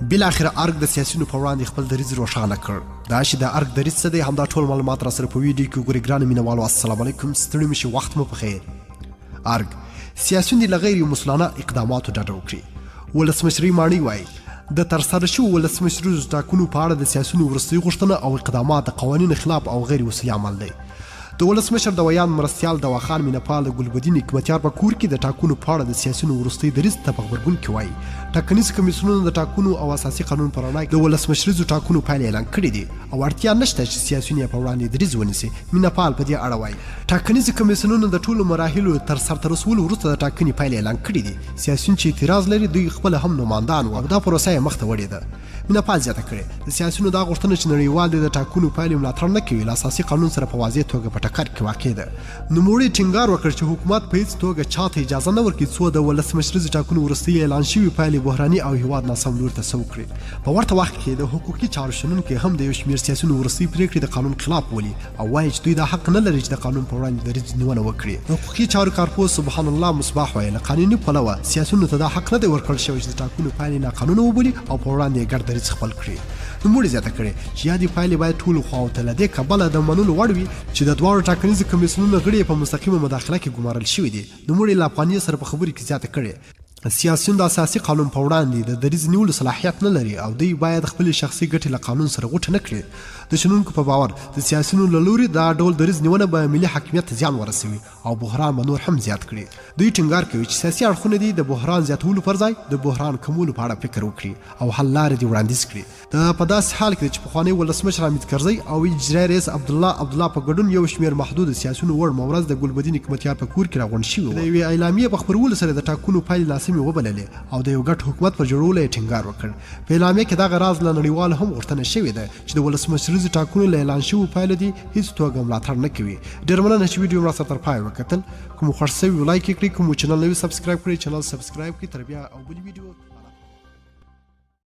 بالاخره ارګ د سیاسيونو په وړاندې خپل دریځ روښانه کړ. دا چې د ارګ دریځ څه دی همدا ټول معلومات را سره په ویډیو کې ګورئ. ګرانو مینوالو السلام علیکم، ستړي مه شئ، وخت مو په خیر. ارګ سیاسيون دې له غیر مسلانه اقداماتو ډډه وکړي. ولسمشري ماڼۍ وایي د ترسره شوو ولسمشریزو ټاکنو په اړه د سیاسيونو وروستۍ غوښتنه او اقدامات د قوانینو خلاف او غیر اصولي عمل دی. د ولسمشر د ویان مرستیال دوا خان مینهپال د ګلبدین حکمتیار په کور کې د ټاکنو په اړه د سیاسيونو وروستۍ دریځ ته په غبرګون کې وایي ټاکنیز کمیسیونونه د ټاکنو او اساسي قانون پر وړاندې د ولسمشریزو ټاکنو پایلې اعلان کړي دي او اړتیا نشته چې سیاسيون یې په وړاندې دریځ ونیسي. مینهپال په دې اړه وایي ټاکنیز کمیسیونونه د ټولو مراحلو تر سرته رسولو وروسته د ټاکنې پایلې اعلان کړي دي. سیاسيون چې اعتراض لري دوی خپل هم نمایندان وو او دا پروسه یې مخته وړې ده. مینهپال زیاته کړې د سیاسيونو دا غوښتنه چې نړیوال د ټاکنو پایلې ملاتړ نه کوي له اساسي قانون سره په واضح توګه په ټکر کې واقع ده. نوموړي ټینګار وکړ چې حکومت په هیڅ توګه چاته اجازه نه ورکوي څو د ولسمشریزو ټاکنو وروستۍ اعلان شوي پایلې بحراني او هیواد ناسم لوري ته سوق کړي. په ورته وخت کې د حقوقي چارو شنونکي هم د یو شمېر سیاسيونو وروستۍ پرېکړې د قانون خلاف بولي او وایي چې دوی دا حق نه لري چې د قانون په وړاندې دریځ نیونه وکړي. د حقوقي چارو کارپوه سبحان الله مصباح وایي له قانوني پلوه سیاسيونو ته دا حق نه دی ورکړل شوی چې د ټاکنو پایلې ناقانونه وبولي او په وړاندې یې ګډ دریځ خپل کړي. نوموړي زیاته کړې چې یادې پایلې باید ټولو خواو ته له دې کبله د منلو وړ وي چې د دواړو ټاکنیزو کمیسیونونو غړي په مستقیمه مداخله کې ګمارل شوي دي. نوموړي له افغانیه سره په خبرې کې زیاته کړې سیاسيون د اساسي قانون په وړاندې د دریځ نیولو صلاحیت نه لري او دوی باید خپل شخصي ګټې له قانون سره غوټه نه کړي. د شنونکو په باور د سیاسيونو له لوري دا ډول دریځ نیونه به ملي حاکمیت ته زیان ورسوي او بحران به نور هم زیات کړي. دوی ټینګار کوي چې سیاسي اړخونه دي د بحران زیاتولو پر ځای د بحران کمولو په اړه فکر وکړي او حل لارې دې وړاندیز کړي. په داسې حال کې چې پخوانی ولسمشر حامد کرزي او اجرایي رئیس عبدالله په ګډون یو شمېر محدود سیاسيونو وړ مورز د ګلبدین حکمتیار په کور کې راغونډ شوي وو. د یوې اعلامیې په خپرولو سره د ټاکنو پایلې ناسمې وبللې او د یو ګډ حکومت پر جوړولو یې ټینګار وکړ. په اعلامیه کې دغه راز له نړیوالو هم غوښتنه شوې ده چې د ولسمشریزو ټاکنو له اعلان شویو پایلو دې هیڅ توګه ملاتړ نه کوي. ډېر مننه چې ویډیو مرا سره تر پای وکتل. کوم خوښ شوی لایک کړئ، کوم چینل نوی سبسکرایب کړئ، چینل سبسکرایب کړئ. تر بیا او بل ویډیو